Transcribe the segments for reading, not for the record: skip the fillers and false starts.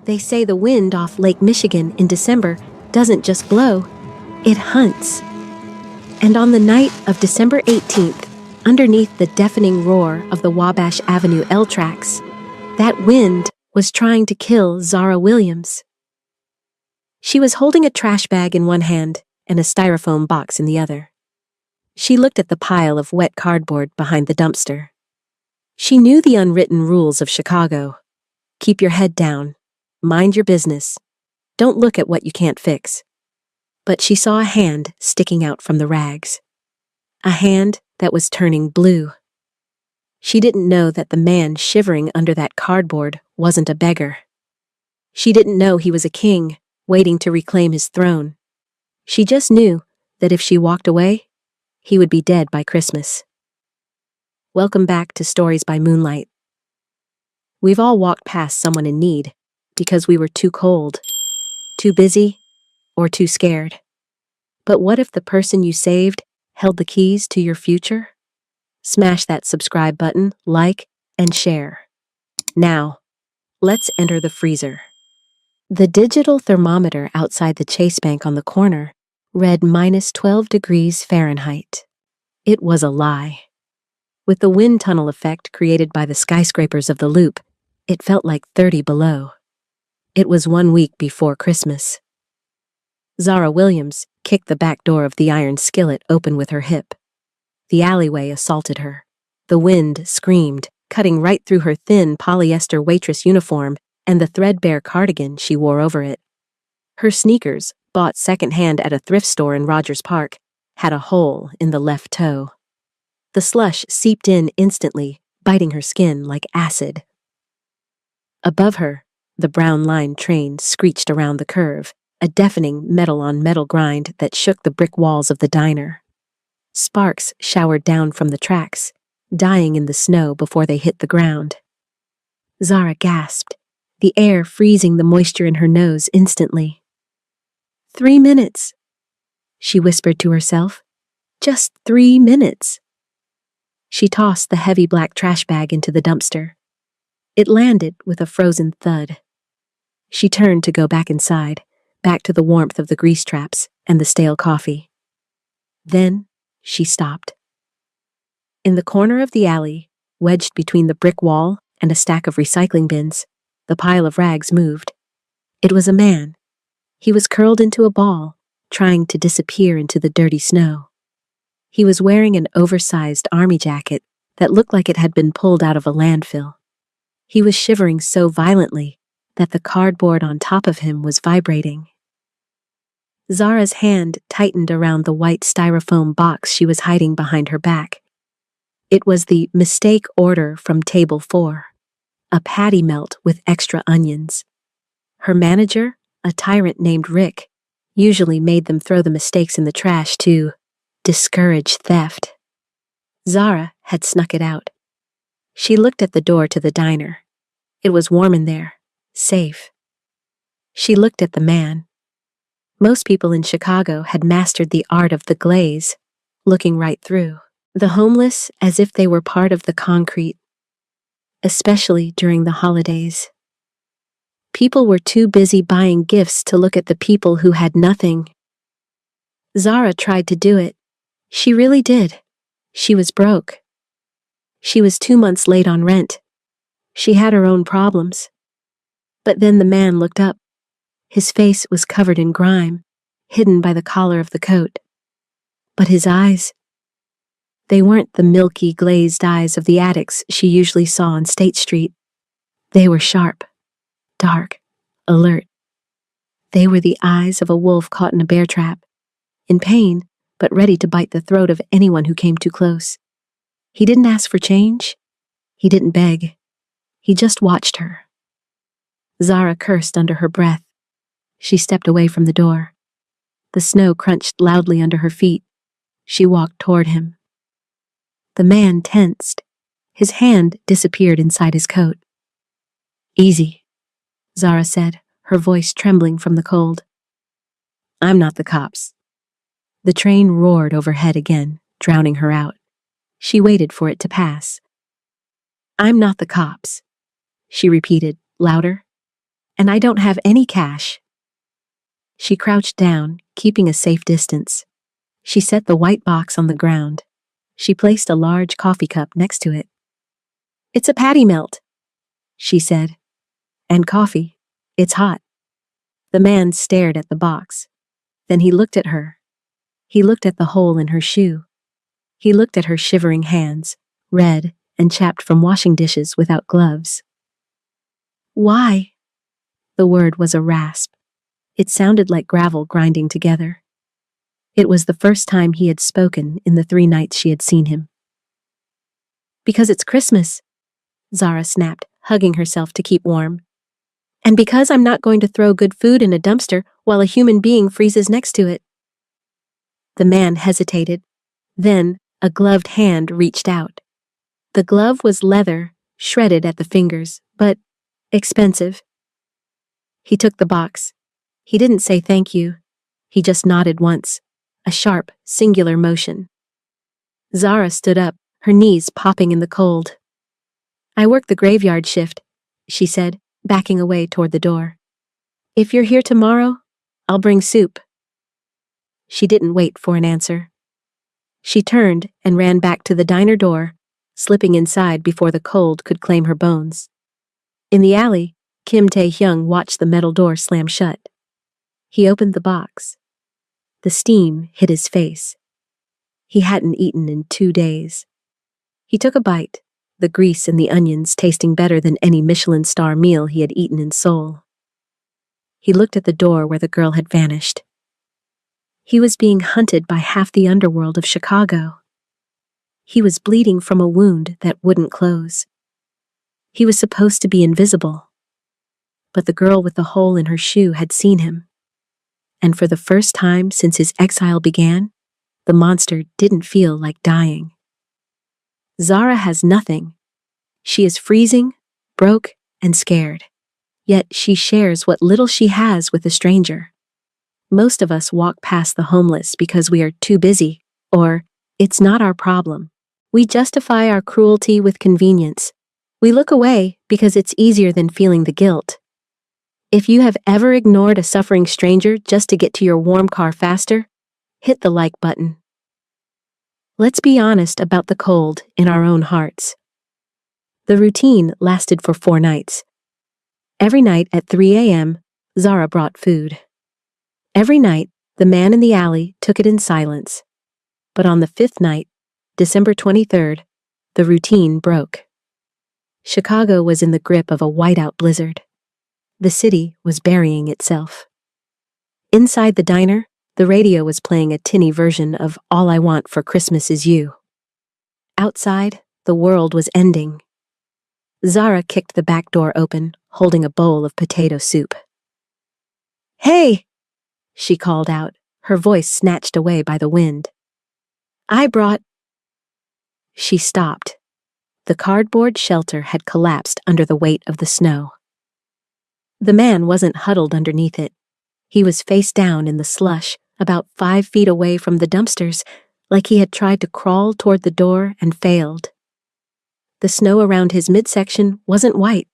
They say the wind off Lake Michigan in December doesn't just blow, it hunts. And on the night of December 18th, underneath the deafening roar of the Wabash Avenue L tracks, that wind was trying to kill Zara Williams. She was holding a trash bag in one hand and a styrofoam box in the other. She looked at the pile of wet cardboard behind the dumpster. She knew the unwritten rules of Chicago. Keep your head down. Mind your business. Don't look at what you can't fix. But she saw a hand sticking out from the rags. A hand that was turning blue. She didn't know that the man shivering under that cardboard wasn't a beggar. She didn't know he was a king waiting to reclaim his throne. She just knew that if she walked away, he would be dead by Christmas. Welcome back to Stories by Moonlight. We've all walked past someone in need because we were too cold, too busy, or too scared. But what if the person you saved held the keys to your future? Smash that subscribe button, like, and share. Now, let's enter the freezer. The digital thermometer outside the Chase Bank on the corner read -12 degrees Fahrenheit. It was a lie. With the wind tunnel effect created by the skyscrapers of the Loop, it felt like 30 below. It was 1 week before Christmas. Zara Williams kicked the back door of the iron skillet open with her hip. The alleyway assaulted her. The wind screamed, cutting right through her thin polyester waitress uniform and the threadbare cardigan she wore over it. Her sneakers, bought secondhand at a thrift store in Rogers Park, had a hole in the left toe. The slush seeped in instantly, biting her skin like acid. Above her, the brown line train screeched around the curve, a deafening metal-on-metal grind that shook the brick walls of the diner. Sparks showered down from the tracks, dying in the snow before they hit the ground. Zara gasped, the air freezing the moisture in her nose instantly. 3 minutes, she whispered to herself. Just 3 minutes. She tossed the heavy black trash bag into the dumpster. It landed with a frozen thud. She turned to go back inside, back to the warmth of the grease traps and the stale coffee. Then she stopped. In the corner of the alley, wedged between the brick wall and a stack of recycling bins, the pile of rags moved. It was a man. He was curled into a ball, trying to disappear into the dirty snow. He was wearing an oversized army jacket that looked like it had been pulled out of a landfill. He was shivering so violently that the cardboard on top of him was vibrating. Zara's hand tightened around the white styrofoam box she was hiding behind her back. It was the mistake order from table 4, a patty melt with extra onions. Her manager, a tyrant named Rick, usually made them throw the mistakes in the trash to discourage theft. Zara had snuck it out. She looked at the door to the diner. It was warm in there, safe. She looked at the man. Most people in Chicago had mastered the art of the glaze, looking right through the homeless as if they were part of the concrete, especially during the holidays. People were too busy buying gifts to look at the people who had nothing. Zara tried to do it. She really did. She was broke. She was 2 months late on rent. She had her own problems. But then the man looked up. His face was covered in grime, hidden by the collar of the coat. But his eyes, they weren't the milky, glazed eyes of the addicts she usually saw on State Street. They were sharp, dark, alert. They were the eyes of a wolf caught in a bear trap, in pain, but ready to bite the throat of anyone who came too close. He didn't ask for change. He didn't beg. He just watched her. Zara cursed under her breath. She stepped away from the door. The snow crunched loudly under her feet. She walked toward him. The man tensed. His hand disappeared inside his coat. "Easy," Zara said, her voice trembling from the cold. "I'm not the cops." The train roared overhead again, drowning her out. She waited for it to pass. "I'm not the cops," she repeated, louder. and I don't have any cash." She crouched down, keeping a safe distance. She set the white box on the ground. She placed a large coffee cup next to it. "It's a patty melt," she said. "And coffee. It's hot." The man stared at the box. Then he looked at her. He looked at the hole in her shoe. He looked at her shivering hands, red and chapped from washing dishes without gloves. "Why?" The word was a rasp. It sounded like gravel grinding together. It was the first time he had spoken in the 3 nights she had seen him. "Because it's Christmas," Zara snapped, hugging herself to keep warm. "And because I'm not going to throw good food in a dumpster while a human being freezes next to it." The man hesitated. Then a gloved hand reached out. The glove was leather, shredded at the fingers, but expensive. He took the box. He didn't say thank you. He just nodded once, a sharp, singular motion. Zara stood up, her knees popping in the cold. "I work the graveyard shift," she said, backing away toward the door. "If you're here tomorrow, I'll bring soup." She didn't wait for an answer. She turned and ran back to the diner door, slipping inside before the cold could claim her bones. In the alley, Kim Tae-hyung watched the metal door slam shut. He opened the box. The steam hit his face. He hadn't eaten in 2 days. He took a bite, the grease and the onions tasting better than any Michelin star meal he had eaten in Seoul. He looked at the door where the girl had vanished. He was being hunted by half the underworld of Chicago. He was bleeding from a wound that wouldn't close. He was supposed to be invisible. But the girl with the hole in her shoe had seen him. And for the first time since his exile began, the monster didn't feel like dying. Zara has nothing. She is freezing, broke, and scared. Yet she shares what little she has with a stranger. Most of us walk past the homeless because we are too busy, or it's not our problem. We justify our cruelty with convenience. We look away because it's easier than feeling the guilt. If you have ever ignored a suffering stranger just to get to your warm car faster, hit the like button. Let's be honest about the cold in our own hearts. The routine lasted for 4 nights. Every night at 3 a.m., Zara brought food. Every night, the man in the alley took it in silence. But on the 5th night, December 23rd, the routine broke. Chicago was in the grip of a whiteout blizzard. The city was burying itself. Inside the diner, the radio was playing a tinny version of All I Want for Christmas Is You. Outside, the world was ending. Zara kicked the back door open, holding a bowl of potato soup. "Hey!" she called out, her voice snatched away by the wind. "I brought—" She stopped. The cardboard shelter had collapsed under the weight of the snow. The man wasn't huddled underneath it. He was face down in the slush, about 5 feet away from the dumpsters, like he had tried to crawl toward the door and failed. The snow around his midsection wasn't white.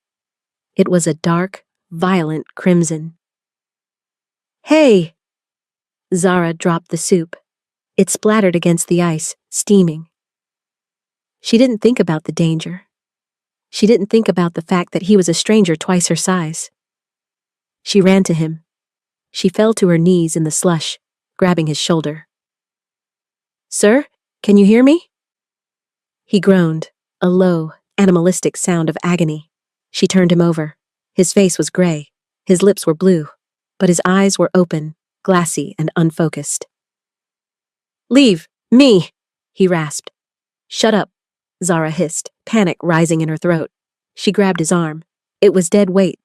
It was a dark, violent crimson. "Hey!" Zara dropped the soup. It splattered against the ice, steaming. She didn't think about the danger. She didn't think about the fact that he was a stranger twice her size. She ran to him. She fell to her knees in the slush, grabbing his shoulder. "Sir, can you hear me?" He groaned, a low, animalistic sound of agony. She turned him over. His face was gray. His lips were blue, but his eyes were open, glassy and unfocused. "Leave me," he rasped. "Shut up," Zara hissed, panic rising in her throat. She grabbed his arm. It was dead weight.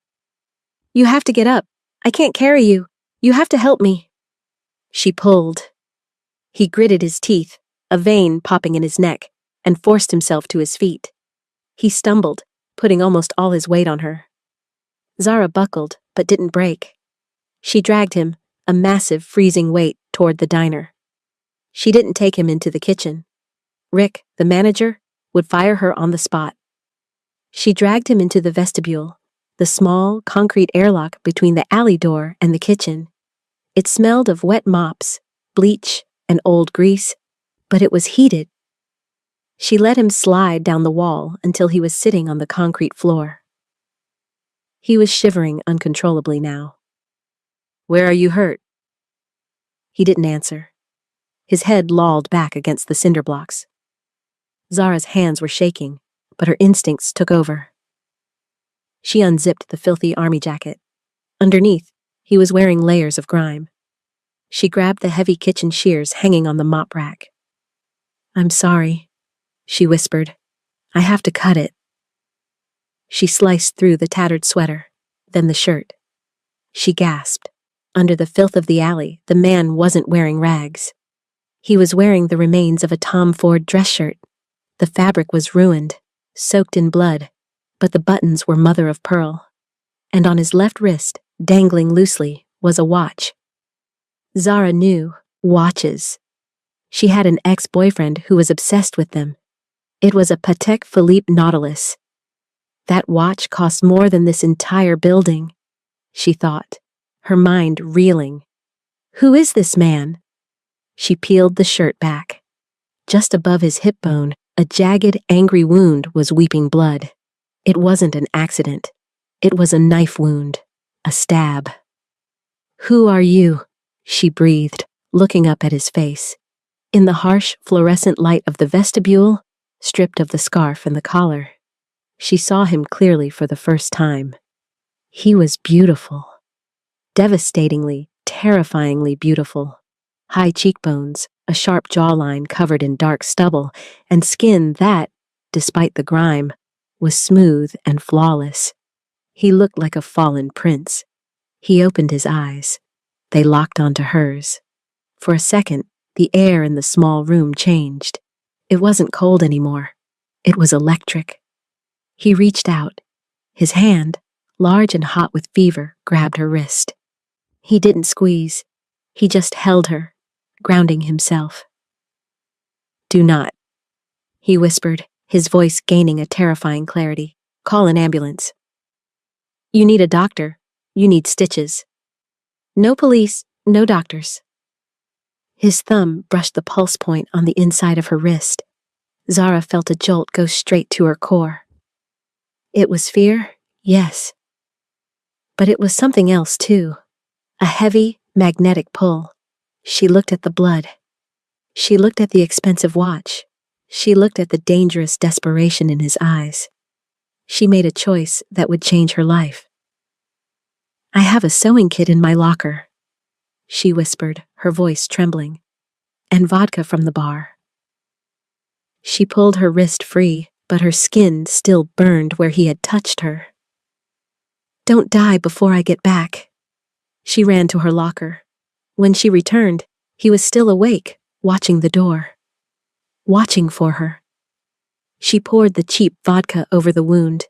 "You have to get up. I can't carry you. You have to help me." She pulled. He gritted his teeth, a vein popping in his neck, and forced himself to his feet. He stumbled, putting almost all his weight on her. Zara buckled, but didn't break. She dragged him, a massive, freezing weight, toward the diner. She didn't take him into the kitchen. Rick, the manager, would fire her on the spot. She dragged him into the vestibule, the small, concrete airlock between the alley door and the kitchen. It smelled of wet mops, bleach, and old grease, but it was heated. She let him slide down the wall until he was sitting on the concrete floor. He was shivering uncontrollably now. "Where are you hurt?" He didn't answer. His head lolled back against the cinder blocks. Zara's hands were shaking, but her instincts took over. She unzipped the filthy army jacket. Underneath, he was wearing layers of grime. She grabbed the heavy kitchen shears hanging on the mop rack. "I'm sorry," she whispered. "I have to cut it." She sliced through the tattered sweater, then the shirt. She gasped. Under the filth of the alley, the man wasn't wearing rags. He was wearing the remains of a Tom Ford dress shirt. The fabric was ruined, soaked in blood, but the buttons were mother of pearl. And on his left wrist, dangling loosely, was a watch. Zara knew watches. She had an ex-boyfriend who was obsessed with them. It was a Patek Philippe Nautilus. That watch cost more than this entire building, she thought, her mind reeling. Who is this man? She peeled the shirt back. Just above his hip bone, a jagged, angry wound was weeping blood. It wasn't an accident. It was a knife wound, a stab. "Who are you?" she breathed, looking up at his face. In the harsh, fluorescent light of the vestibule, stripped of the scarf and the collar, she saw him clearly for the first time. He was beautiful. Devastatingly, terrifyingly beautiful. High cheekbones, a sharp jawline covered in dark stubble, and skin that, despite the grime, was smooth and flawless. He looked like a fallen prince. He opened his eyes. They locked onto hers. For a second, the air in the small room changed. It wasn't cold anymore. It was electric. He reached out. His hand, large and hot with fever, grabbed her wrist. He didn't squeeze. He just held her, grounding himself. "Do not," he whispered, his voice gaining a terrifying clarity. "Call an ambulance. You need a doctor. You need stitches. No police, no doctors." His thumb brushed the pulse point on the inside of her wrist. Zara felt a jolt go straight to her core. It was fear, yes. But it was something else, too. A heavy, magnetic pull. She looked at the blood. She looked at the expensive watch. She looked at the dangerous desperation in his eyes. She made a choice that would change her life. "I have a sewing kit in my locker," she whispered, her voice trembling. "And vodka from the bar." She pulled her wrist free, but her skin still burned where he had touched her. "Don't die before I get back." She ran to her locker. When she returned, he was still awake, watching the door. Watching for her. She poured the cheap vodka over the wound.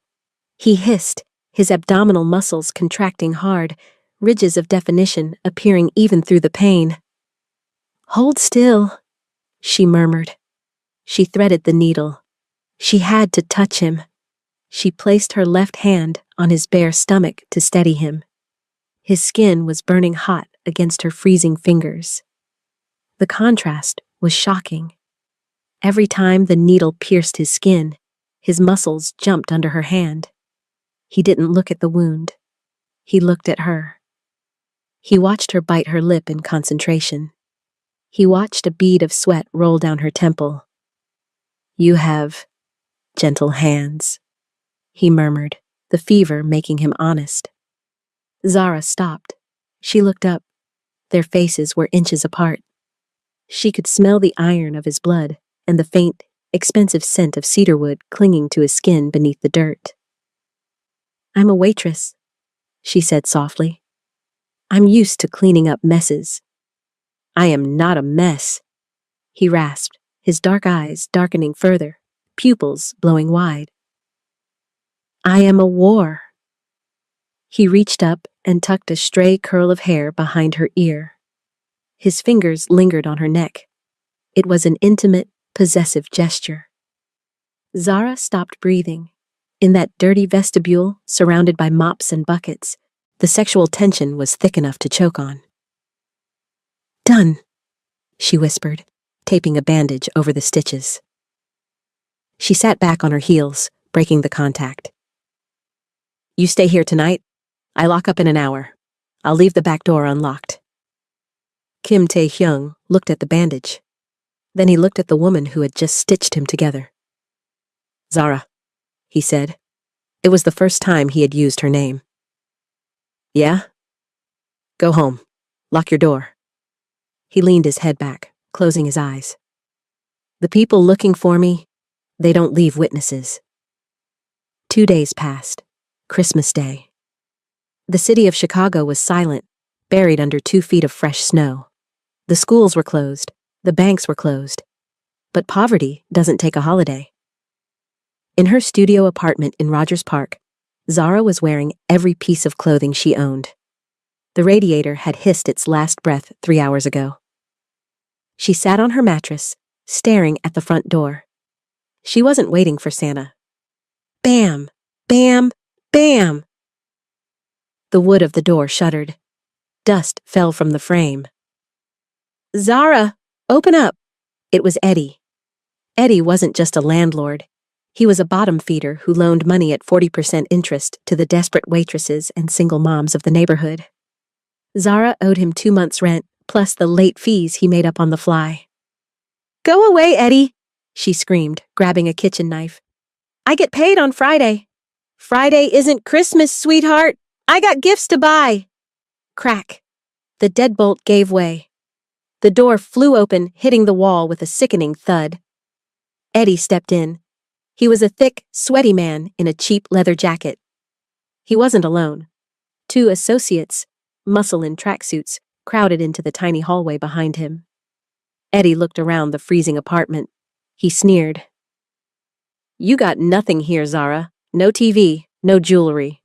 He hissed, his abdominal muscles contracting hard, ridges of definition appearing even through the pain. "Hold still," she murmured. She threaded the needle. She had to touch him. She placed her left hand on his bare stomach to steady him. His skin was burning hot against her freezing fingers. The contrast was shocking. Every time the needle pierced his skin, his muscles jumped under her hand. He didn't look at the wound. He looked at her. He watched her bite her lip in concentration. He watched a bead of sweat roll down her temple. "You have gentle hands," he murmured, the fever making him honest. Zara stopped. She looked up. Their faces were inches apart. She could smell the iron of his blood and the faint, expensive scent of cedarwood clinging to his skin beneath the dirt. "I'm a waitress," she said softly. "I'm used to cleaning up messes." "I am not a mess," he rasped, his dark eyes darkening further, pupils blowing wide. "I am a war." He reached up and tucked a stray curl of hair behind her ear. His fingers lingered on her neck. It was an intimate, possessive gesture. Zara stopped breathing. In that dirty vestibule, surrounded by mops and buckets, the sexual tension was thick enough to choke on. "Done," she whispered, taping a bandage over the stitches. She sat back on her heels, breaking the contact. "You stay here tonight. I lock up in an hour. I'll leave the back door unlocked." Kim Tae-hyung looked at the bandage. Then he looked at the woman who had just stitched him together. "Zara," he said. It was the first time he had used her name. "Yeah? Go home. Lock your door." He leaned his head back, closing his eyes. "The people looking for me, they don't leave witnesses." 2 days passed. Christmas Day. The city of Chicago was silent, buried under 2 feet of fresh snow. The schools were closed. The banks were closed. But poverty doesn't take a holiday. In her studio apartment in Rogers Park, Zara was wearing every piece of clothing she owned. The radiator had hissed its last breath 3 hours ago. She sat on her mattress, staring at the front door. She wasn't waiting for Santa. Bam! Bam! Bam! The wood of the door shuddered. Dust fell from the frame. "Zara, open up!" It was Eddie. Eddie wasn't just a landlord. He was a bottom feeder who loaned money at 40% interest to the desperate waitresses and single moms of the neighborhood. Zara owed him 2 months' rent, plus the late fees he made up on the fly. "Go away, Eddie," she screamed, grabbing a kitchen knife. "I get paid on Friday." "Friday isn't Christmas, sweetheart. I got gifts to buy." Crack. The deadbolt gave way. The door flew open, hitting the wall with a sickening thud. Eddie stepped in. He was a thick, sweaty man in a cheap leather jacket. He wasn't alone. 2 associates, muscle in tracksuits, crowded into the tiny hallway behind him. Eddie looked around the freezing apartment. He sneered. "You got nothing here, Zara. No TV, no jewelry."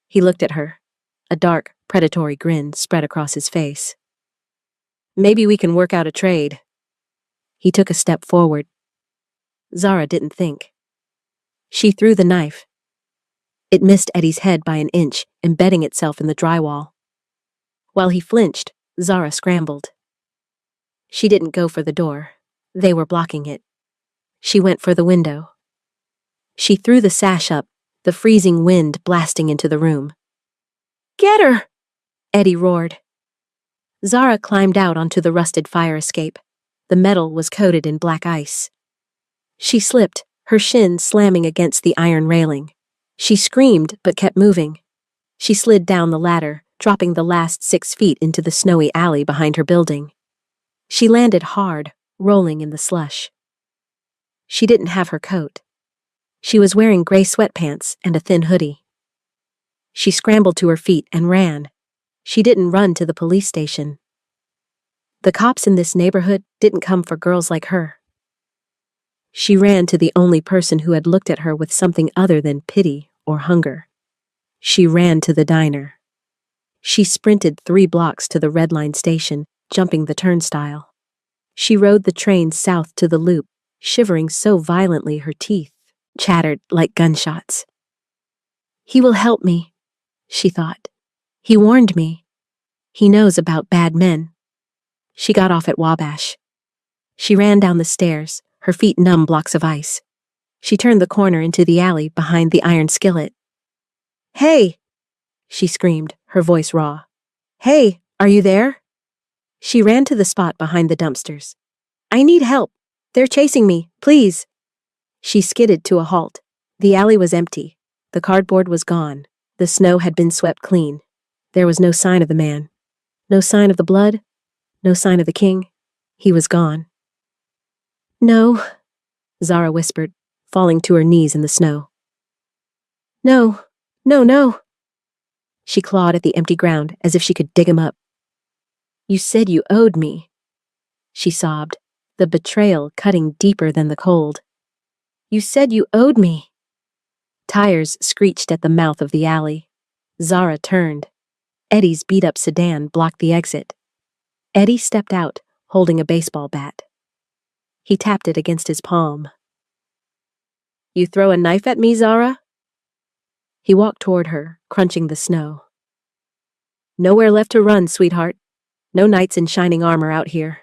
He looked at her. A dark, predatory grin spread across his face. "Maybe we can work out a trade." He took a step forward. Zara didn't think. She threw the knife. It missed Eddie's head by an inch, embedding itself in the drywall. While he flinched, Zara scrambled. She didn't go for the door. They were blocking it. She went for the window. She threw the sash up, the freezing wind blasting into the room. "Get her!" Eddie roared. Zara climbed out onto the rusted fire escape. The metal was coated in black ice. She slipped, her shin slamming against the iron railing. She screamed but kept moving. She slid down the ladder, dropping the last 6 feet into the snowy alley behind her building. She landed hard, rolling in the slush. She didn't have her coat. She was wearing gray sweatpants and a thin hoodie. She scrambled to her feet and ran. She didn't run to the police station. The cops in this neighborhood didn't come for girls like her. She ran to the only person who had looked at her with something other than pity or hunger. She ran to the diner. She sprinted 3 blocks to the Red Line station, jumping the turnstile. She rode the train south to the loop, shivering so violently her teeth chattered like gunshots. "He will help me," she thought. "He warned me. He knows about bad men." She got off at Wabash. She ran down the stairs, her feet numb blocks of ice. She turned the corner into the alley behind the iron skillet. "Hey!" she screamed, her voice raw. "Hey, are you there?" She ran to the spot behind the dumpsters. "I need help. They're chasing me, please." She skidded to a halt. The alley was empty. The cardboard was gone. The snow had been swept clean. There was no sign of the man. No sign of the blood. No sign of the king. He was gone. "No," Zara whispered, falling to her knees in the snow. "No, no, no." She clawed at the empty ground as if she could dig him up. "You said you owed me," she sobbed, the betrayal cutting deeper than the cold. "You said you owed me." Tires screeched at the mouth of the alley. Zara turned. Eddie's beat-up sedan blocked the exit. Eddie stepped out, holding a baseball bat. He tapped it against his palm. "You throw a knife at me, Zara?" He walked toward her, crunching the snow. Nowhere left to run, sweetheart. No knights in shining armor out here.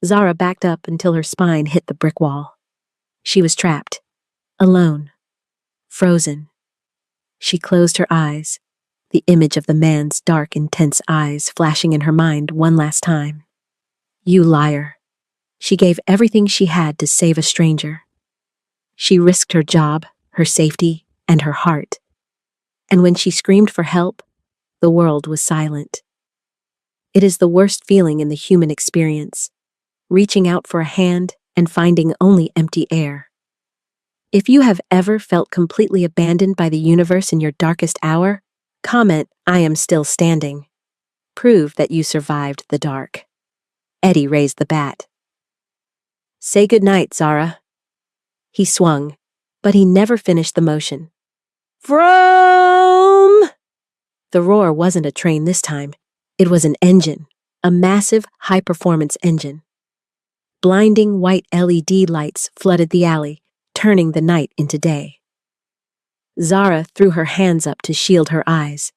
Zara backed up until her spine hit the brick wall. She was trapped, alone, frozen. She closed her eyes, the image of the man's dark, intense eyes flashing in her mind one last time. You liar. She gave everything she had to save a stranger. She risked her job, her safety, and her heart. And when she screamed for help, the world was silent. It is the worst feeling in the human experience, reaching out for a hand and finding only empty air. If you have ever felt completely abandoned by the universe in your darkest hour, comment, "I am still standing." Prove that you survived the dark. Eddie raised the bat. Say goodnight, Zara. He swung, but he never finished the motion. Vroom! The roar wasn't a train this time. It was an engine, a massive, high-performance engine. Blinding white LED lights flooded the alley, turning the night into day. Zara threw her hands up to shield her eyes.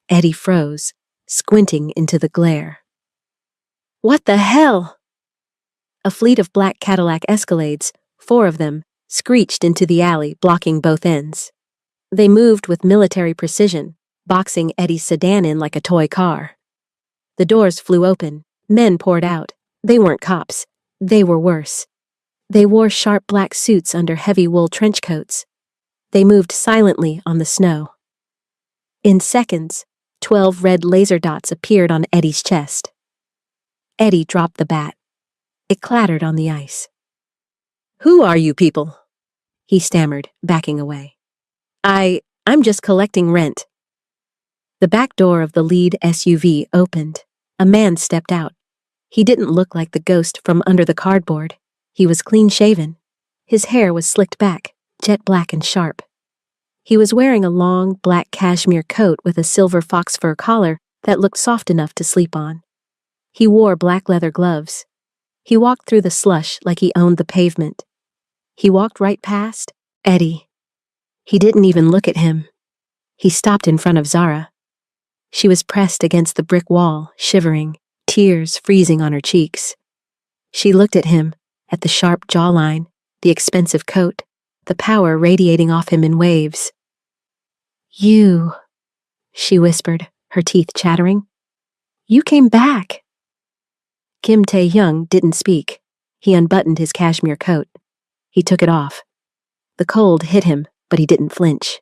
Eddie froze, squinting into the glare. What the hell? A fleet of black Cadillac Escalades, 4 of them, screeched into the alley, blocking both ends. They moved with military precision, boxing Eddie's sedan in like a toy car. The doors flew open, men poured out. They weren't cops. They were worse. They wore sharp black suits under heavy wool trench coats. They moved silently on the snow. In seconds, 12 red laser dots appeared on Eddie's chest. Eddie dropped the bat. It clattered on the ice. Who are you people? He stammered, backing away. I'm just collecting rent. The back door of the lead SUV opened. A man stepped out. He didn't look like the ghost from under the cardboard. He was clean-shaven. His hair was slicked back, jet black and sharp. He was wearing a long, black cashmere coat with a silver fox fur collar that looked soft enough to sleep on. He wore black leather gloves. He walked through the slush like he owned the pavement. He walked right past Eddie. He didn't even look at him. He stopped in front of Zara. She was pressed against the brick wall, shivering, tears freezing on her cheeks. She looked at him, at the sharp jawline, the expensive coat, the power radiating off him in waves. You, she whispered, her teeth chattering. You came back. Kim Tae-hyung didn't speak. He unbuttoned his cashmere coat. He took it off. The cold hit him, but he didn't flinch.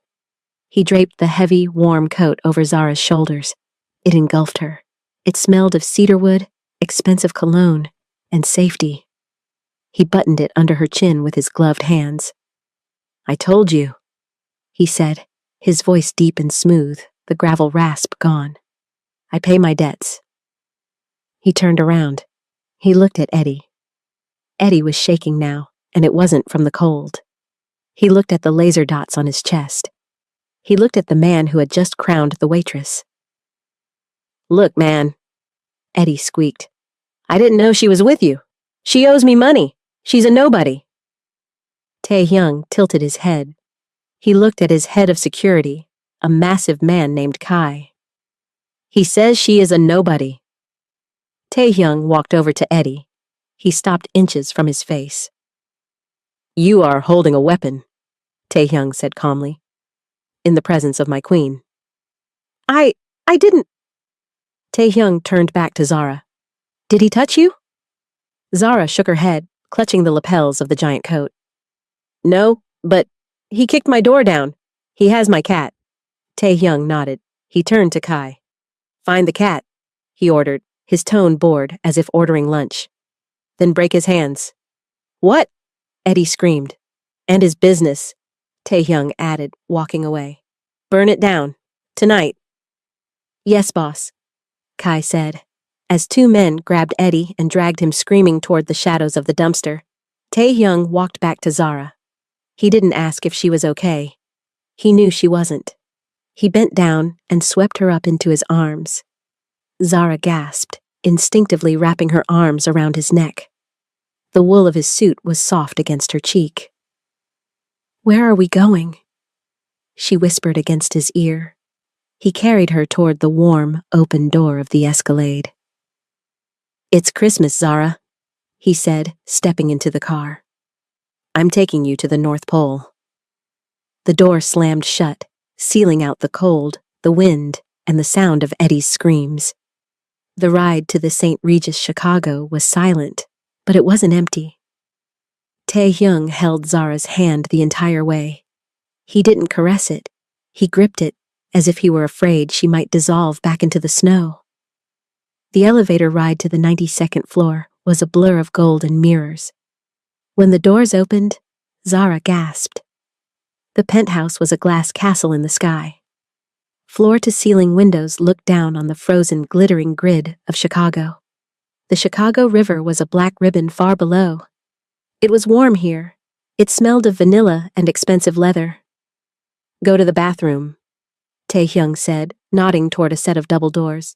He draped the heavy, warm coat over Zara's shoulders. It engulfed her. It smelled of cedarwood, expensive cologne, and safety. He buttoned it under her chin with his gloved hands. I told you, he said, his voice deep and smooth, the gravel rasp gone. I pay my debts. He turned around. He looked at Eddie. Eddie was shaking now, and it wasn't from the cold. He looked at the laser dots on his chest. He looked at the man who had just crowned the waitress. Look, man, Eddie squeaked. I didn't know she was with you. She owes me money. She's a nobody. Tae-hyung tilted his head. He looked at his head of security, a massive man named Kai. He says she is a nobody. Tae-hyung walked over to Eddie. He stopped inches from his face. You are holding a weapon, Tae-hyung said calmly, in the presence of my queen. I didn't. Tae-hyung turned back to Zara. Did he touch you? Zara shook her head, clutching the lapels of the giant coat. No, but he kicked my door down. He has my cat. Tae-hyung nodded. He turned to Kai. Find the cat, he ordered, his tone bored as if ordering lunch. Then break his hands. What? Eddie screamed. And his business, Tae-hyung added, walking away. Burn it down. Tonight. Yes, boss, Kai said, as 2 men grabbed Eddie and dragged him screaming toward the shadows of the dumpster. Tae-hyung walked back to Zara. He didn't ask if she was okay. He knew she wasn't. He bent down and swept her up into his arms. Zara gasped, instinctively wrapping her arms around his neck. The wool of his suit was soft against her cheek. Where are we going? she whispered against his ear. He carried her toward the warm, open door of the Escalade. "It's Christmas, Zara," he said, stepping into the car. "I'm taking you to the North Pole." The door slammed shut, sealing out the cold, the wind, and the sound of Eddie's screams. The ride to the St. Regis Chicago was silent, but it wasn't empty. Tae-hyung held Zara's hand the entire way. He didn't caress it. He gripped it, as if he were afraid she might dissolve back into the snow. The elevator ride to the 92nd floor was a blur of gold and mirrors. When the doors opened, Zara gasped. The penthouse was a glass castle in the sky. Floor-to-ceiling windows looked down on the frozen, glittering grid of Chicago. The Chicago River was a black ribbon far below. It was warm here. It smelled of vanilla and expensive leather. "Go to the bathroom," Tae-hyung said, nodding toward a set of double doors.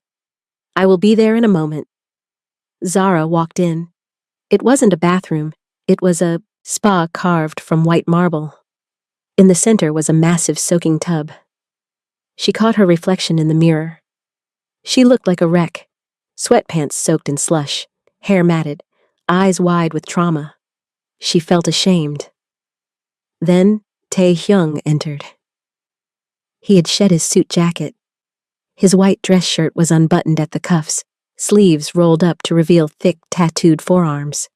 "I will be there in a moment." Zara walked in. It wasn't a bathroom. It was a spa carved from white marble. In the center was a massive soaking tub. She caught her reflection in the mirror. She looked like a wreck, sweatpants soaked in slush, hair matted, eyes wide with trauma. She felt ashamed. Then Tae-hyung entered. He had shed his suit jacket. His white dress shirt was unbuttoned at the cuffs, sleeves rolled up to reveal thick, tattooed forearms.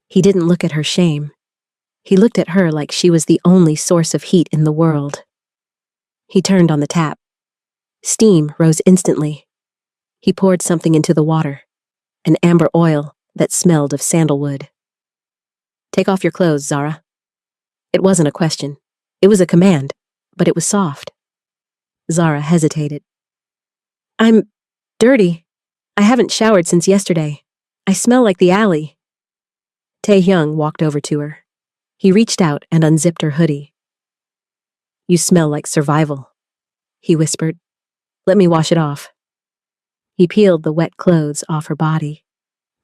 He didn't look at her shame. He looked at her like she was the only source of heat in the world. He turned on the tap. Steam rose instantly. He poured something into the water, an amber oil that smelled of sandalwood. "Take off your clothes, Zara." It wasn't a question. It was a command, but it was soft. Zara hesitated. "I'm dirty. I haven't showered since yesterday. I smell like the alley." Tae-hyung walked over to her. He reached out and unzipped her hoodie. "You smell like survival," he whispered. "Let me wash it off." He peeled the wet clothes off her body.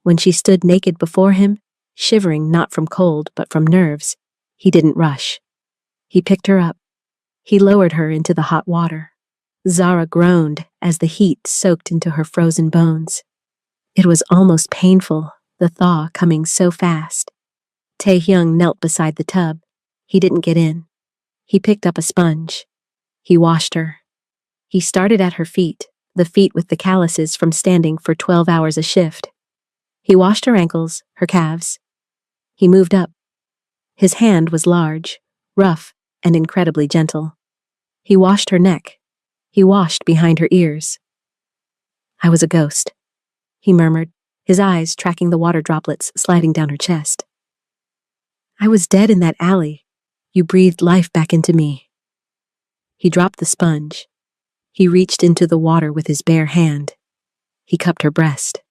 When she stood naked before him, shivering not from cold but from nerves, he didn't rush. He picked her up. He lowered her into the hot water. Zara groaned as the heat soaked into her frozen bones. It was almost painful, the thaw coming so fast. Tae-hyung knelt beside the tub. He didn't get in. He picked up a sponge. He washed her. He started at her feet, the feet with the calluses from standing for 12 hours a shift. He washed her ankles, her calves. He moved up. His hand was large, rough, and incredibly gentle. He washed her neck. He washed behind her ears. "I was a ghost," he murmured, his eyes tracking the water droplets sliding down her chest. "I was dead in that alley. You breathed life back into me." He dropped the sponge. He reached into the water with his bare hand. He cupped her breast.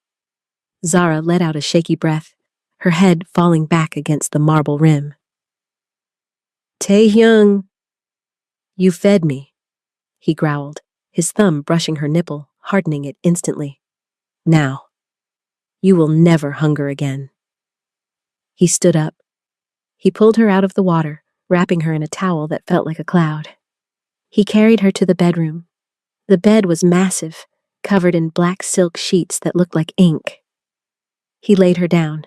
Zara let out a shaky breath, her head falling back against the marble rim. "Tae-hyung." "You fed me," he growled, his thumb brushing her nipple, hardening it instantly. "Now, you will never hunger again." He stood up. He pulled her out of the water, wrapping her in a towel that felt like a cloud. He carried her to the bedroom. The bed was massive, covered in black silk sheets that looked like ink. He laid her down.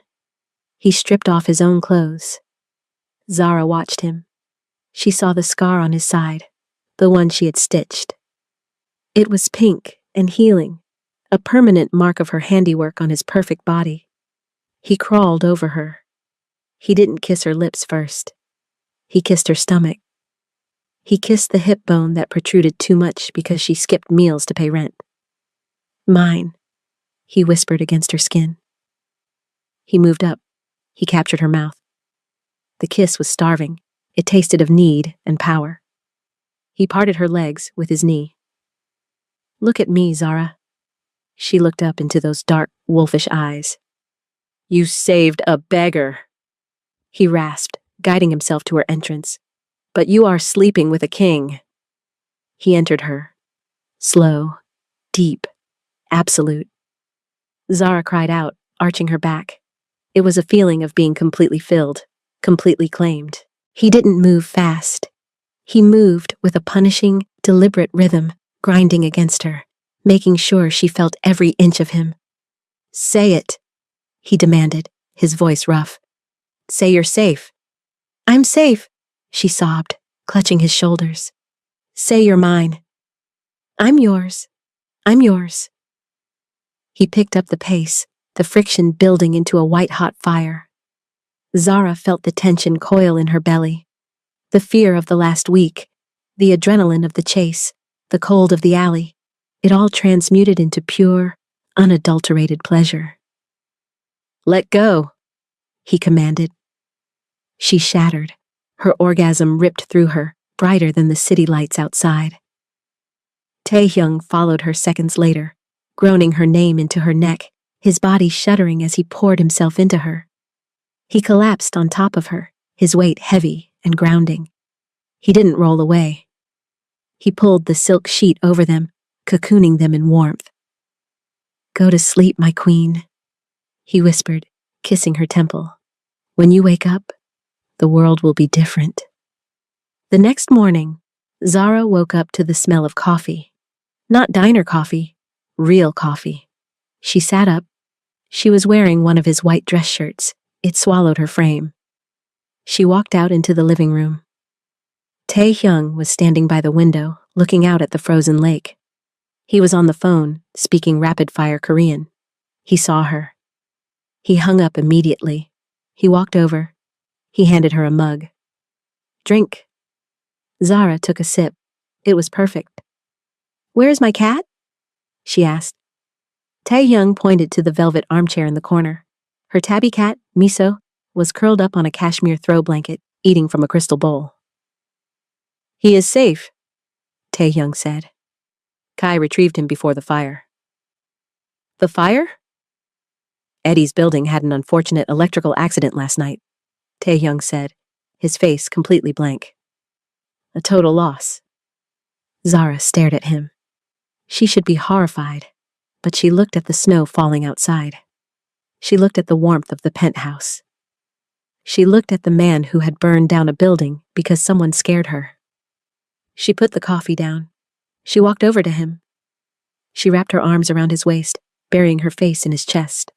He stripped off his own clothes. Zara watched him. She saw the scar on his side, the one she had stitched. It was pink and healing, a permanent mark of her handiwork on his perfect body. He crawled over her. He didn't kiss her lips first. He kissed her stomach. He kissed the hip bone that protruded too much because she skipped meals to pay rent. "Mine," he whispered against her skin. He moved up. He captured her mouth. The kiss was starving. It tasted of need and power. He parted her legs with his knee. "Look at me, Zara." She looked up into those dark, wolfish eyes. "You saved a beggar," he rasped, guiding himself to her entrance. "But you are sleeping with a king." He entered her. Slow, deep, absolute. Zara cried out, arching her back. It was a feeling of being completely filled, completely claimed. He didn't move fast. He moved with a punishing, deliberate rhythm, grinding against her, making sure she felt every inch of him. "Say it," he demanded, his voice rough. "Say you're safe." "I'm safe," she sobbed, clutching his shoulders. "Say you're mine." "I'm yours. I'm yours." He picked up the pace, the friction building into a white-hot fire. Zara felt the tension coil in her belly. The fear of the last week, the adrenaline of the chase, the cold of the alley, it all transmuted into pure, unadulterated pleasure. "Let go," he commanded. She shattered. Her orgasm ripped through her, brighter than the city lights outside. Taehyung followed her seconds later, groaning her name into her neck, his body shuddering as he poured himself into her. He collapsed on top of her, his weight heavy and grounding. He didn't roll away. He pulled the silk sheet over them, cocooning them in warmth. "Go to sleep, my queen," he whispered, kissing her temple. "When you wake up, the world will be different." The next morning, Zara woke up to the smell of coffee. Not diner coffee, real coffee. She sat up. She was wearing one of his white dress shirts. It swallowed her frame. She walked out into the living room. Taehyung was standing by the window, looking out at the frozen lake. He was on the phone, speaking rapid-fire Korean. He saw her. He hung up immediately. He walked over. He handed her a mug. "Drink." Zara took a sip. It was perfect. "Where's my cat?" she asked. Taehyung pointed to the velvet armchair in the corner. Her tabby cat, Miso, was curled up on a cashmere throw blanket, eating from a crystal bowl. "He is safe," Taehyung said. Kai retrieved him before the fire. "The fire?" "Eddie's building had an unfortunate electrical accident last night," Taehyung said, his face completely blank. "A total loss." Zara stared at him. She should be horrified, but she looked at the snow falling outside. She looked at the warmth of the penthouse. She looked at the man who had burned down a building because someone scared her. She put the coffee down. She walked over to him. She wrapped her arms around his waist, burying her face in his chest.